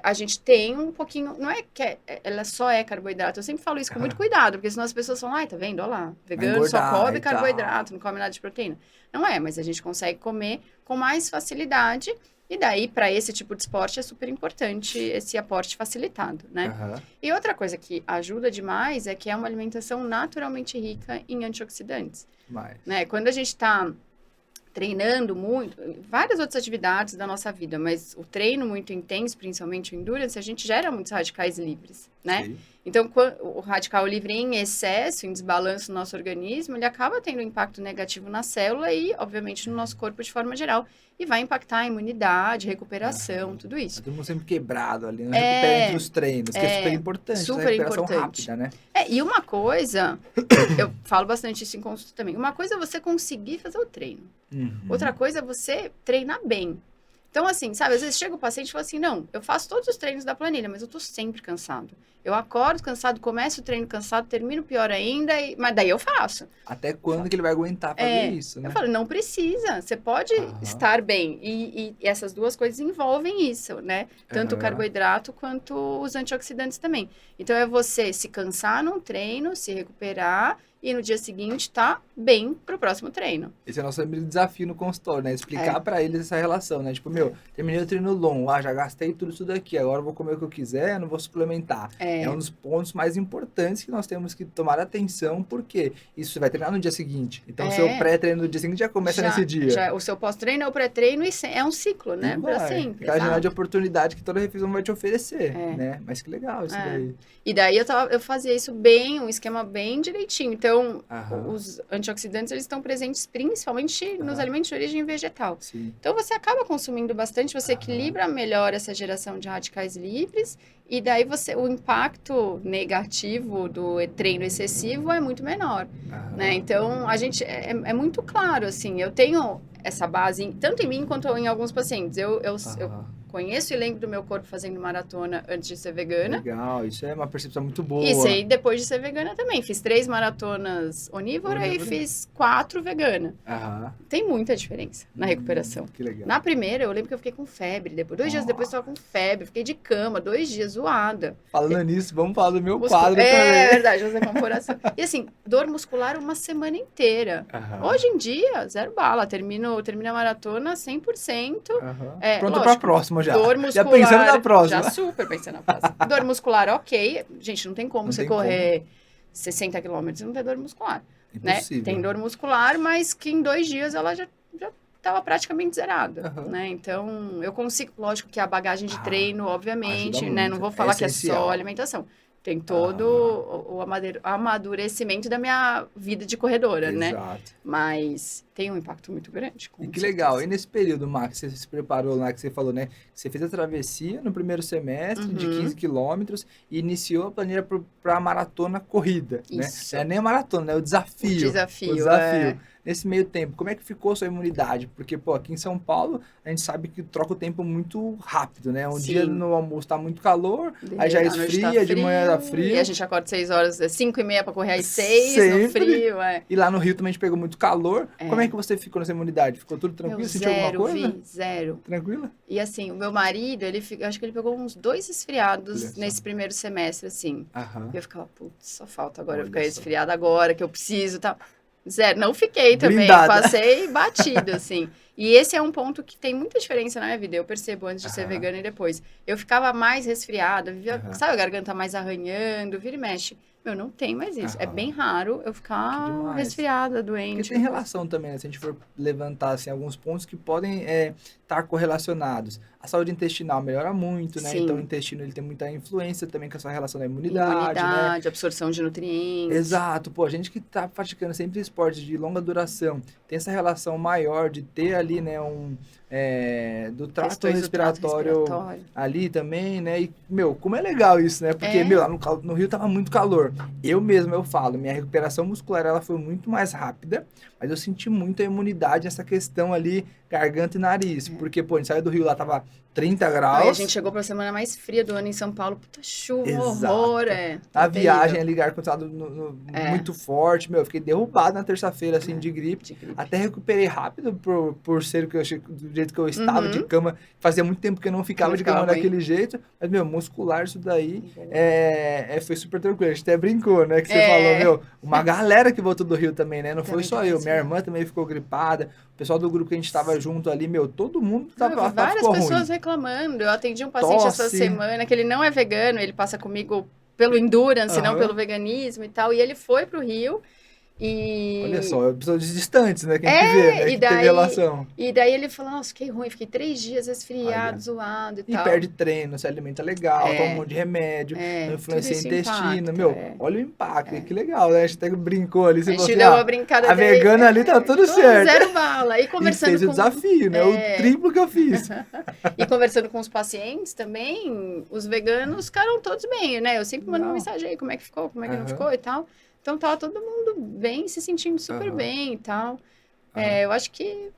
a gente tem um pouquinho... Não é que ela só é carboidrato, eu sempre falo isso com muito cuidado, porque senão as pessoas falam, ai, tá vendo, olha lá, vegano só come carboidrato, não come nada de proteína. Não é, mas a gente consegue comer com mais facilidade. E daí, para esse tipo de esporte, é super importante esse aporte facilitado, né? E outra coisa que ajuda demais é que é uma alimentação naturalmente rica em antioxidantes. Né? Quando a gente está treinando muito, várias outras atividades da nossa vida, mas o treino muito intenso, principalmente o endurance, a gente gera muitos radicais livres, né? Sim. Então, o radical livre em excesso, em desbalanço no nosso organismo, ele acaba tendo um impacto negativo na célula e, obviamente, no nosso corpo de forma geral. E vai impactar a imunidade, recuperação, tudo isso. Todo mundo sempre quebrado ali, não recupera entre os treinos, que é super importante. Super importante. Rápida, né? E uma coisa, eu falo bastante isso em consulta também, uma coisa é você conseguir fazer o treino. Outra coisa é você treinar bem. Então, assim, sabe, às vezes chega o paciente e fala assim, não, eu faço todos os treinos da planilha, mas eu tô sempre cansado. Eu acordo cansado, começo o treino cansado, termino pior ainda, mas daí eu faço. Até quando que ele vai aguentar fazer isso, né? Eu falo, não precisa, você pode estar bem. E essas duas coisas envolvem isso, né? Tanto o carboidrato quanto os antioxidantes também. Então, é você se cansar num treino, se recuperar e no dia seguinte tá bem pro próximo treino. Esse é o nosso desafio no consultório, né? Explicar pra eles essa relação, né? Tipo, terminei o treino longo, já gastei tudo isso daqui, agora eu vou comer o que eu quiser, não vou suplementar. É um dos pontos mais importantes que nós temos que tomar atenção, porque isso vai treinar no dia seguinte. Então, o seu pré-treino no dia seguinte já começa nesse dia. O seu pós-treino é o pré-treino e é um ciclo, né? Pra sempre. Aquela janela de oportunidade que toda refeição vai te oferecer, né? Mas que legal isso daí. E daí eu fazia isso bem, um esquema bem direitinho. Então, os antioxidantes, eles estão presentes principalmente nos alimentos de origem vegetal. Sim. Então, você acaba consumindo bastante, você equilibra melhor essa geração de radicais livres e daí o impacto negativo do treino excessivo é muito menor, né? Então, a gente, é muito claro, assim, eu tenho essa base, tanto em mim quanto em alguns pacientes. Eu conheço e lembro do meu corpo fazendo maratona antes de ser vegana. Legal, isso é uma percepção muito boa. Isso aí, depois de ser vegana também. Fiz 3 maratonas onívora e fiz 4 vegana. Tem muita diferença na recuperação. Que legal. Na primeira, eu lembro que eu fiquei com febre. Depois, 2 dias depois, eu estava com febre. Fiquei de cama, 2 dias zoada. Falando nisso, vamos falar do meu quadro também. É verdade, você com coração. E assim, dor muscular uma semana inteira. Hoje em dia, 0 bala. Termino a maratona 100%. Pronto pra próxima. Dor muscular, já pensando na próxima. Já super pensando na próxima. Dor muscular, ok. Gente, não tem como você correr 60 quilômetros e não ter dor muscular. Impossível. Né? Tem dor muscular, mas que em 2 dias ela já estava praticamente zerada. Né? Então, eu consigo... Lógico que a bagagem de treino, obviamente, né? Não vou falar que é só alimentação. Tem todo o amadurecimento da minha vida de corredora, né? Mas tem um impacto muito grande. E que legal. E nesse período, Max, você se preparou lá, que você falou, né? Você fez a travessia no primeiro semestre de 15 quilômetros e iniciou a planilha para a maratona corrida, Isso. né? Não é nem a maratona, é o desafio. O desafio. Nesse meio tempo, como é que ficou a sua imunidade? Porque, aqui em São Paulo, a gente sabe que troca o tempo muito rápido, né? Dia no almoço tá muito calor, aí já esfria, de manhã tá frio. E a gente acorda 6 horas, 5h30 para correr às 6 no frio. E lá no Rio também a gente pegou muito calor. Como é que você ficou nessa imunidade? Ficou tudo tranquilo? Sentiu alguma coisa? Zero. Tranquila? E assim, o meu marido, acho que ele pegou uns 2 resfriados nesse primeiro semestre, assim. Aham. E eu ficava, putz, só falta agora eu Olha ficar só. resfriada agora, que eu preciso e tal. Zero, não fiquei também, Blindada. passei batido, assim. E esse é um ponto que tem muita diferença na minha vida, eu percebo antes de ser Aham. vegana e depois. Eu ficava mais resfriada, vivia, Aham. sabe, a garganta mais arranhando, vira e mexe. Meu, não tem mais isso. É Aham. bem raro eu Que ficar demais. resfriada, Porque doente. tem relação também, né? Se a gente for levantar assim, alguns pontos que podem estar correlacionados. A saúde intestinal melhora muito, né? Sim. Então o intestino ele tem muita influência também com essa relação da imunidade, né? Imunidade, absorção de nutrientes. Exato, pô, a gente que tá praticando sempre esportes de longa duração, tem essa relação maior de ter ali, né, do trato Questões do trato respiratório ali também, né, e, meu, como é legal isso, né, porque, meu, lá no Rio tava muito calor, eu falo, minha recuperação muscular, ela foi muito mais rápida, mas eu senti muita imunidade nessa questão ali, garganta e nariz, porque, pô, a gente saiu do Rio lá, tava 30 graus. E a gente chegou pra semana mais fria do ano em São Paulo, puta chuva, Exato. horror, A viagem ali, ar-condicionado muito forte, meu, eu fiquei derrubado na terça-feira, assim, de gripe. Até recuperei rápido por ser que eu achei, do jeito que eu estava de cama. Fazia muito tempo que eu não ficava de cama daquele jeito. Mas, meu, muscular, isso daí foi super tranquilo. A gente até brincou, né? Que você falou, meu, uma galera que voltou do Rio também, né? Não foi só eu. Minha irmã também ficou gripada. O pessoal do grupo que a gente tava junto ali, meu, todo mundo tava várias pessoas reclamando. Eu atendi um paciente essa semana que ele não é vegano, ele passa comigo pelo endurance, não pelo veganismo e tal. E ele foi pro Rio e... Olha só, pessoas distantes, né? Que a gente vê, né? Que teve relação. E daí ele falou, nossa, fiquei ruim, fiquei 3 dias resfriado, zoado e tal. E perde treino, se alimenta legal, toma um monte de remédio, influencia o intestino. Meu, olha o impacto, que legal, né? A gente até brincou ali. A gente deu uma brincada. A vegana ali tá tudo certo. Zero bala. E conversando fez o desafio, né? O triplo que eu fiz. E conversando com os pacientes também, os veganos ficaram todos bem, né? Eu sempre mando uma mensagem aí, como é que ficou, como é que não ficou e tal. Então, tava todo mundo bem, se sentindo super bem e tal. Eu acho que...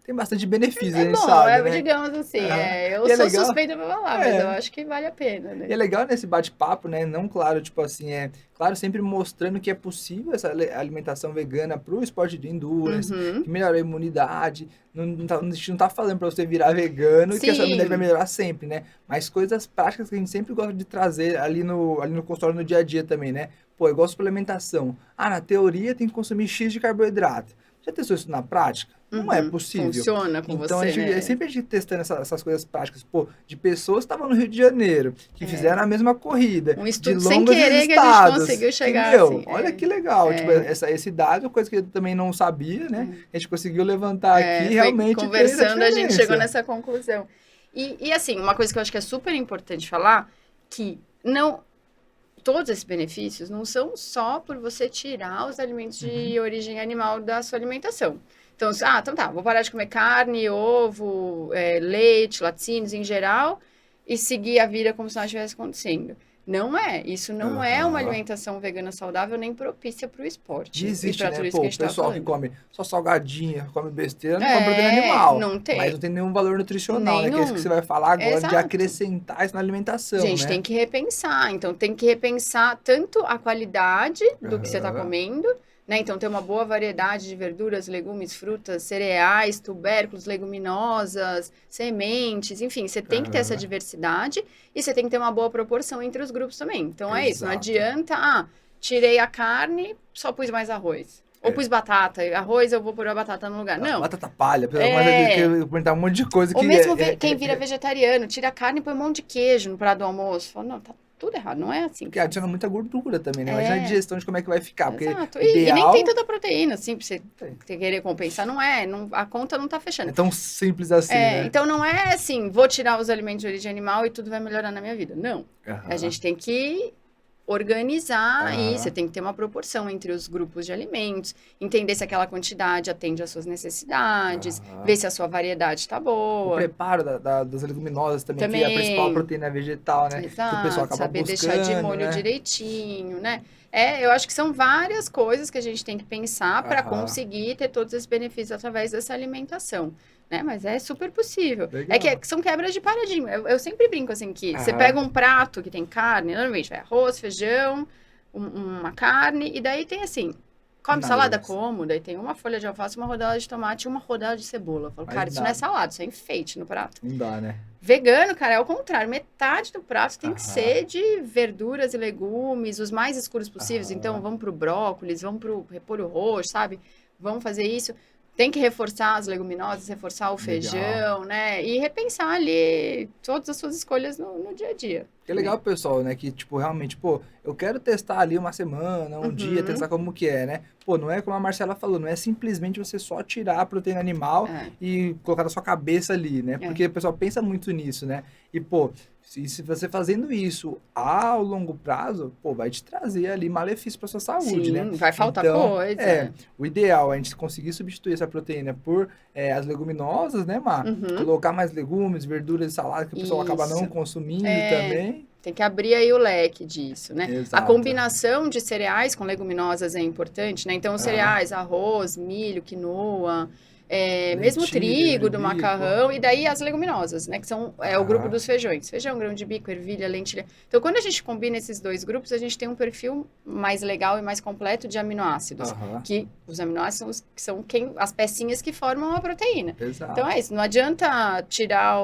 Tem bastante benefício, a gente sabe, né? Digamos assim, eu sou suspeita pra falar, mas eu acho que vale a pena, né? E é legal nesse bate-papo, né? Não, claro, tipo assim, claro, sempre mostrando que é possível essa alimentação vegana pro esporte de endurance, que melhora a imunidade. A gente não tá falando pra você virar vegano e que a sua imunidade vai melhorar sempre, né? Mas coisas práticas que a gente sempre gosta de trazer ali no consultório, no dia a dia também, né? Pô, igual suplementação. Na teoria tem que consumir X de carboidrato. Já testou isso na prática? Não é possível. Funciona com então, você, né? Sempre a gente testando essas coisas práticas. Pô, de pessoas que estavam no Rio de Janeiro, que fizeram a mesma corrida. Um estudo de sem querer que a gente conseguiu chegar assim. Olha que legal. Tipo, esse dado, coisa que eu também não sabia, né? A gente conseguiu levantar aqui, realmente. Conversando, a gente chegou nessa conclusão. E assim, uma coisa que eu acho que é super importante falar, que todos esses benefícios não são só por você tirar os alimentos de origem animal da sua alimentação. Então, então tá, vou parar de comer carne, ovo, leite, laticínios em geral e seguir a vida como se nada estivesse acontecendo. Não é. Isso não é uma alimentação vegana saudável nem propícia para o esporte. Existe, né? Pô, o pessoal que come só salgadinha, come besteira, não come proteína animal. Não tem. Mas não tem nenhum valor nutricional, né? Que é isso que você vai falar agora, de acrescentar isso na alimentação, Gente, tem que repensar. Então, tem que repensar tanto a qualidade do que você está comendo, né? Então, ter uma boa variedade de verduras, legumes, frutas, cereais, tubérculos, leguminosas, sementes, enfim, você tem que ter essa diversidade e você tem que ter uma boa proporção entre os grupos também. Então, é isso, não adianta, tirei a carne, só pus mais arroz. Ou pus batata, arroz eu vou pôr a batata no lugar. Não. Batata palha, eu comentar um monte de coisa. Ou mesmo quem vira vegetariano, tira a carne e põe um monte de queijo no prato do almoço. Fala, não, tá tudo errado, não é assim. Porque adiciona muita gordura também, né? Imagina a digestão de como é que vai ficar. Exato. Porque e nem tem tanta proteína, assim, pra você querer compensar. Não é, a conta não tá fechando. É tão simples assim, né? Então não é assim, vou tirar os alimentos de origem animal e tudo vai melhorar na minha vida. Não. A gente tem que organizar aí, você tem que ter uma proporção entre os grupos de alimentos, entender se aquela quantidade atende às suas necessidades, ver se a sua variedade tá boa. O preparo das leguminosas também, que é a principal proteína vegetal, né? Exato, que o pessoal acaba saber buscando, deixar de molho direitinho, né? Eu acho que são várias coisas que a gente tem que pensar para conseguir ter todos esses benefícios através dessa alimentação. Né? Mas é super possível. Legal. São quebras de paradigma. Eu sempre brinco assim que você pega um prato que tem carne, normalmente vai arroz, feijão, uma carne, e daí tem assim, come Nada salada? disso. Como. Daí tem uma folha de alface, uma rodela de tomate e uma rodela de cebola. Eu falo, Aí cara, isso dá. não é salada, isso é enfeite no prato. Não dá, né? Vegano, cara, é o contrário. Metade do prato tem que Aham. ser de verduras e legumes, os mais escuros possíveis. Aham. Então, vamos pro brócolis, vamos pro repolho roxo, sabe? Vamos fazer isso. Tem que reforçar as leguminosas, reforçar o Legal. feijão, né? E repensar ali todas as suas escolhas no dia a dia. Que é legal, pessoal, né? Que, tipo, realmente, pô, eu quero testar ali uma semana, um dia, testar como que é, né? Pô, não é como a Marcela falou, não é simplesmente você só tirar a proteína animal e colocar na sua cabeça ali, né? Porque o pessoal pensa muito nisso, né? E, pô, se você fazendo isso ao longo prazo, pô, vai te trazer ali malefício para sua saúde, Sim, né? vai faltar Então, coisa. o ideal é a gente conseguir substituir essa proteína por as leguminosas, né, Mar? Colocar mais legumes, verduras e salada que o pessoal acaba não Isso. consumindo também. Tem que abrir aí o leque disso, né? A Exato. combinação de cereais com leguminosas é importante, né? Então, os cereais, arroz, milho, quinoa, mesmo trigo do macarrão, e daí as leguminosas, né? Que são o grupo dos feijões. Feijão, grão de bico, ervilha, lentilha. Então, quando a gente combina esses dois grupos, a gente tem um perfil mais legal e mais completo de aminoácidos. Que os aminoácidos são as pecinhas que formam a proteína. Exato. Então, é isso. Não adianta tirar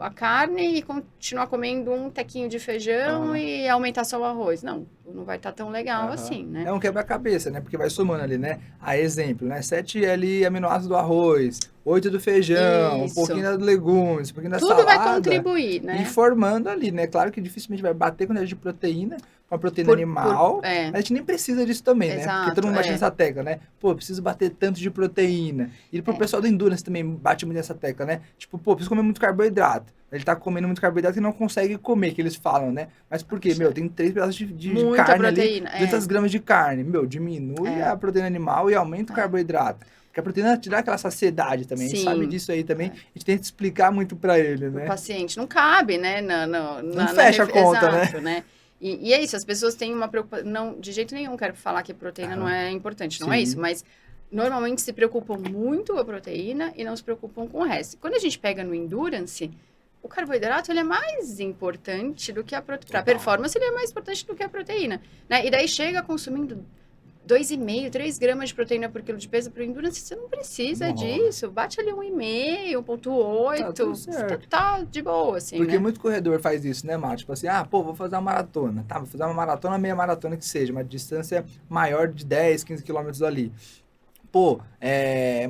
a carne e continuar comendo um tequinho de feijão e aumentar só o arroz. Não vai estar tão legal assim, né? É um quebra-cabeça, né? Porque vai somando ali, né? A exemplo, né? 7 ali aminoácidos do arroz, 8 do feijão, um pouquinho dos legumes, um pouquinho da salada. Tudo vai contribuir, né? E formando ali, né? Claro que dificilmente vai bater com a de proteína, com a proteína animal. Mas a gente nem precisa disso também, né? Porque todo mundo bate nessa tecla, né? Pô, preciso bater tanto de proteína. E pro pessoal do Endurance também bate muito nessa tecla, né? Tipo, pô, preciso comer muito carboidrato. Ele tá comendo muito carboidrato e não consegue comer, que eles falam, né? Mas por quê? Meu, tem 3 pedaços de carne proteína, ali, 200 gramas de carne. Meu, diminui a proteína animal e aumenta o carboidrato. Porque a proteína te dá aquela saciedade também. Sim. A gente sabe disso aí também. A gente tem que explicar muito pra ele, né? O paciente não cabe, né? Não fecha a conta, exato, né? E é isso, as pessoas têm uma preocupação. Não, de jeito nenhum quero falar que a proteína não é importante, não é isso, mas normalmente se preocupam muito com a proteína e não se preocupam com o resto. Quando a gente pega no Endurance, o carboidrato ele é mais importante do que a proteína. Para performance, ele é mais importante do que a proteína, né? E daí chega consumindo 2,5, 3 gramas de proteína por quilo de peso para o Endurance, você não precisa disso. Bate ali 1,5, 1,8, tá de boa, assim, porque né? muito corredor faz isso, né, Márcio? Tipo assim, pô, vou fazer uma maratona. Tá, vou fazer uma maratona, meia maratona que seja, uma distância maior de 10, 15 quilômetros ali. Pô,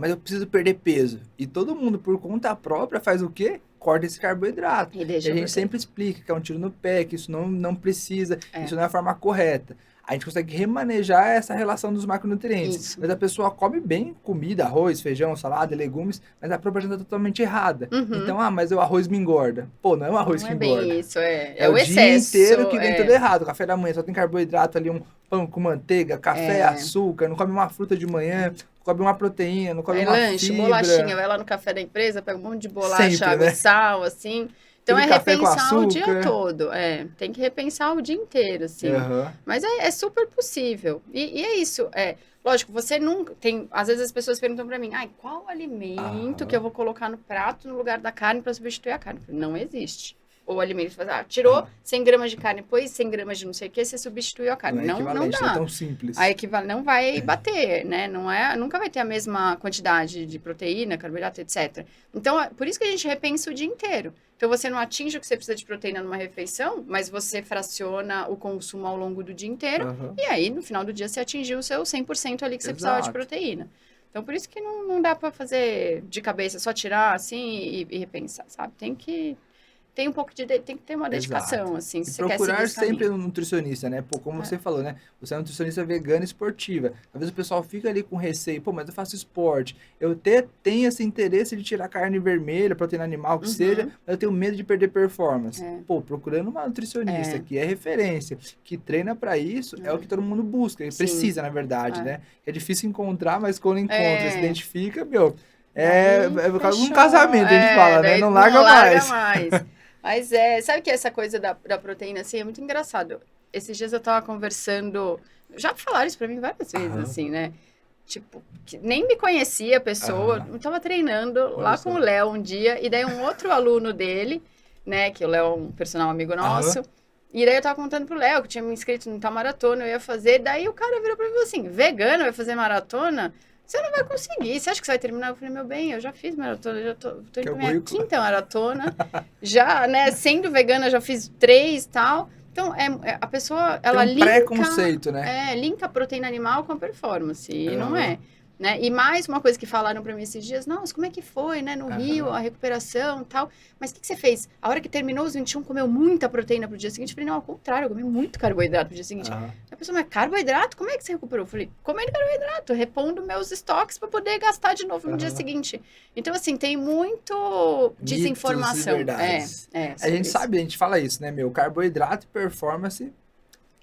mas eu preciso perder peso. E todo mundo, por conta própria, faz o quê? Corta esse carboidrato. E a gente sempre explica que é um tiro no pé, que isso não precisa, isso não é a forma correta. A gente consegue remanejar essa relação dos macronutrientes. Isso. Mas a pessoa come bem comida, arroz, feijão, salada, legumes, mas a propaganda é totalmente errada. Então, mas o arroz me engorda. Pô, não é o arroz que engorda. Bem isso, é o excesso, dia inteiro que vem tudo errado. O café da manhã só tem carboidrato ali, um pão com manteiga, café, açúcar, não come uma fruta de manhã, não come uma proteína, não come uma lanche, fibra. Bolachinha, vai lá no café da empresa, pega um monte de bolacha, sempre, água e sal, assim. Então, repensar o dia todo. Tem que repensar o dia inteiro, assim. Mas é super possível. E é isso. Lógico, você nunca tem... Às vezes as pessoas perguntam pra mim, qual alimento que eu vou colocar no prato no lugar da carne pra substituir a carne? Não existe. Ou alimento, tirou 100 gramas de carne, pôs 100 gramas de não sei o que, você substituiu a carne. Não dá. Não é tão simples. Não vai bater, né? Nunca vai ter a mesma quantidade de proteína, carboidrato, etc. Então, por isso que a gente repensa o dia inteiro. Então, você não atinge o que você precisa de proteína numa refeição, mas você fraciona o consumo ao longo do dia inteiro. E aí, no final do dia, você atingiu o seu 100% ali que você precisava de proteína. Então, por isso que não dá pra fazer de cabeça, só tirar assim e repensar, sabe? Tem que ter uma dedicação, assim, se você quer seguir esse caminho. Procurar sempre um nutricionista, né? Pô, como você falou, né? Você é um nutricionista vegana e esportiva. Às vezes o pessoal fica ali com receio, pô, mas eu faço esporte. Eu tenho esse interesse de tirar carne vermelha, proteína animal, que seja, mas eu tenho medo de perder performance. Pô, procurando uma nutricionista que é referência, que treina pra isso, é o que todo mundo busca. E precisa, na verdade, né? É difícil encontrar, mas quando encontra, se identifica, meu... um casamento, a gente fala, né? Não larga mais. Mas sabe que essa coisa da proteína, assim, é muito engraçado. Esses dias eu tava conversando, já falaram isso pra mim várias vezes, assim, né? Tipo, que nem me conhecia a pessoa, eu tava treinando lá com o Léo um dia, e daí um outro aluno dele, né, que o Léo é um personal amigo nosso, E daí eu tava contando pro Léo, que tinha me inscrito no tal maratona, eu ia fazer. Daí o cara virou pra mim e falou assim, vegano vai fazer maratona? Você não vai conseguir. Você acha que você vai terminar? Eu falei, meu bem, eu já fiz maratona, eu já tô indo pra minha quinta maratona. Já, né, sendo vegana, já fiz 3 e tal. Então, a pessoa, ela linka... preconceito, né? Linka a proteína animal com a performance, e não é. Né? E mais uma coisa que falaram para mim esses dias, nossa, como é que foi, né, no Rio, a recuperação e tal, mas o que você fez? A hora que terminou os 21, comeu muita proteína pro dia seguinte? Eu falei, não, ao contrário, eu comi muito carboidrato pro dia seguinte. A pessoa, mas carboidrato? Como é que você recuperou? Eu falei, comendo carboidrato, repondo meus estoques para poder gastar de novo no dia seguinte. Então, assim, tem muito desinformação. A gente sabe, a gente fala isso, né, meu, carboidrato e performance...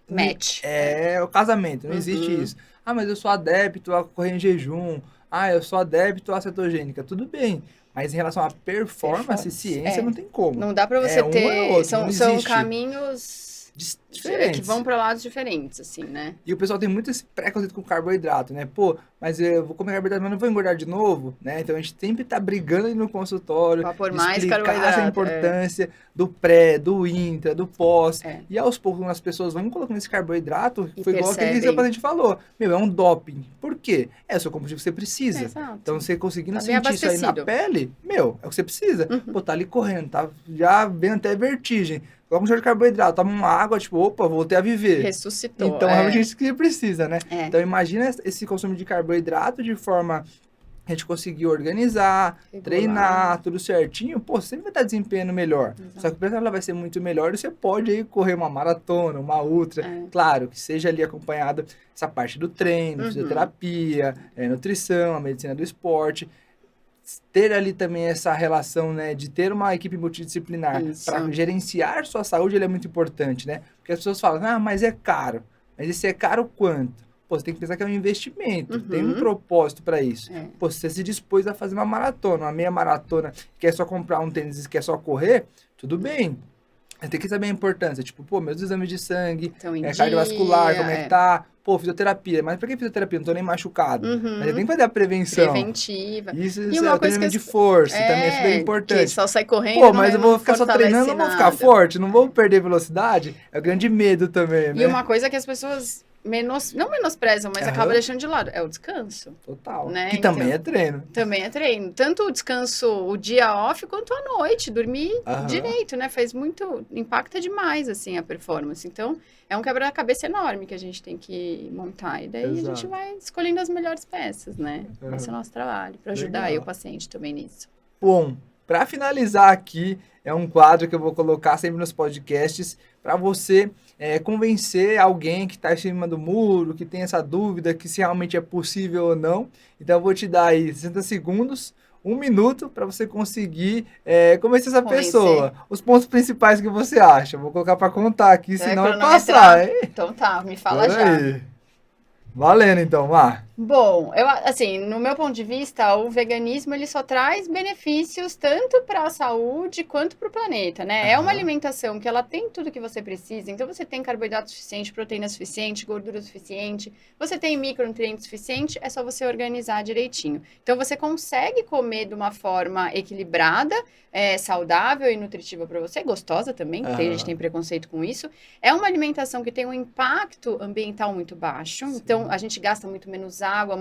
match. É o casamento, não existe isso. Ah, mas eu sou adepto a correr em jejum. Ah, eu sou adepto à cetogênica. Tudo bem. Mas em relação à performance, ciência, não tem como. Não dá pra você ter... São caminhos... diferentes. Que vão para lados diferentes, assim, né? E o pessoal tem muito esse preconceito com carboidrato, né? Pô, mas eu vou comer carboidrato, mas não vou engordar de novo, né? Então a gente sempre tá brigando aí no consultório, pra pôr mais explicar essa importância do pré, do intra, do pós. E aos poucos as pessoas vão colocando esse carboidrato, foi igual aquele que o paciente falou. Meu, é um doping. Por quê? É o seu combustível que você precisa. Exato. Então você conseguindo sentir isso aí na pele, meu, é o que você precisa. Pô, tá ali correndo, tá já vendo até vertigem. Coloca um short de carboidrato, toma uma água, tipo, opa, voltei a viver. Ressuscitou. Então, realmente é isso que você precisa, né? Então, imagina esse consumo de carboidrato de forma a gente conseguir organizar, treinar, tudo certinho. Pô, você sempre vai estar desempenhando melhor. Exato. Só que o preço ela vai ser muito melhor e você pode aí correr uma maratona, uma ultra. Claro, que seja ali acompanhado essa parte do treino, fisioterapia, nutrição, a medicina do esporte. Ter ali também essa relação, né, de ter uma equipe multidisciplinar para gerenciar sua saúde, ele é muito importante, né? Porque as pessoas falam, ah, mas é caro. Mas esse é caro quanto? Pô, você tem que pensar que é um investimento, tem um propósito para isso. Pô, se você se dispôs a fazer uma maratona, uma meia maratona, quer só comprar um tênis e quer só correr, tudo bem. Você tem que saber a importância, tipo, pô, meus exames de sangue, cardiovascular, como é que tá? Pô, fisioterapia. Mas pra que fisioterapia? Não tô nem machucado. Mas você tem que fazer a prevenção. Preventiva. Isso é treinamento de força, também é super importante. Que só sai correndo, pô, mas eu vou ficar só treinando, não vou ficar forte, não vou perder velocidade. É o grande medo também, né? E uma coisa que as pessoas não menosprezam, mas acaba deixando de lado, é o descanso. Total. Né? Que também é treino. Também é treino. Tanto o descanso, o dia off, quanto a noite. Dormir direito, né? Impacta demais, assim, a performance. Então, é um quebra-cabeça enorme que a gente tem que montar. E daí a gente vai escolhendo as melhores peças, né? Esse é o nosso trabalho, para ajudar aí o paciente também nisso. Bom, para finalizar aqui, é um quadro que eu vou colocar sempre nos podcasts para você convencer alguém que está em cima do muro, que tem essa dúvida que se realmente é possível ou não. Então eu vou te dar aí 60 segundos, 1 minuto para você conseguir convencer essa pessoa. Os pontos principais que você acha. Vou colocar para contar aqui, senão vai passar, hein? Então tá, me fala já. Aí. Valendo então, Mar. Bom, assim, no meu ponto de vista, o veganismo ele só traz benefícios tanto para a saúde quanto para o planeta, né? É uma alimentação que ela tem tudo que você precisa, então você tem carboidrato suficiente, proteína suficiente, gordura suficiente, você tem micronutrientes suficiente, é só você organizar direitinho. Então você consegue comer de uma forma equilibrada, saudável e nutritiva para você, gostosa também, porque a gente tem preconceito com isso. É uma alimentação que tem um impacto ambiental muito baixo, então a gente gasta muito menos água,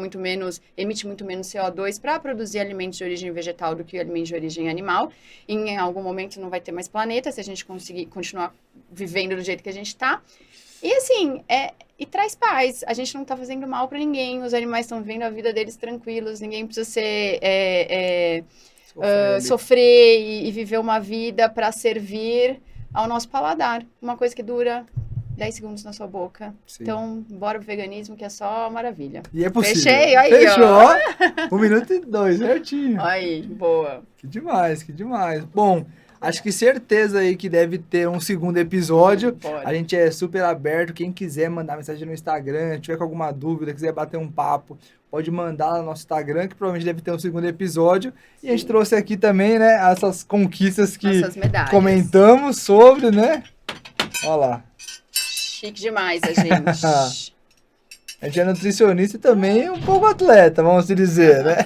emite muito menos CO2 para produzir alimentos de origem vegetal do que alimentos de origem animal. Em algum momento não vai ter mais planeta se a gente conseguir continuar vivendo do jeito que a gente está. E assim, e traz paz. A gente não está fazendo mal para ninguém, os animais estão vivendo a vida deles tranquilos, ninguém precisa sofrer e viver uma vida para servir ao nosso paladar. Uma coisa que dura 10 segundos na sua boca. Sim. Então, bora pro veganismo, que é só maravilha. E é possível. Fechei, aí, fechou. Ó. 1 minuto e 2, certinho. Aí, boa. Que demais, que demais. Bom, acho que certeza aí que deve ter um segundo episódio. Pode. A gente é super aberto. Quem quiser mandar mensagem no Instagram, tiver com alguma dúvida, quiser bater um papo, pode mandar lá no nosso Instagram, que provavelmente deve ter um segundo episódio. Sim. E a gente trouxe aqui também, né, essas conquistas que comentamos sobre, né? Olha lá. Chique demais a gente. A gente é nutricionista e também um pouco atleta, vamos dizer, né?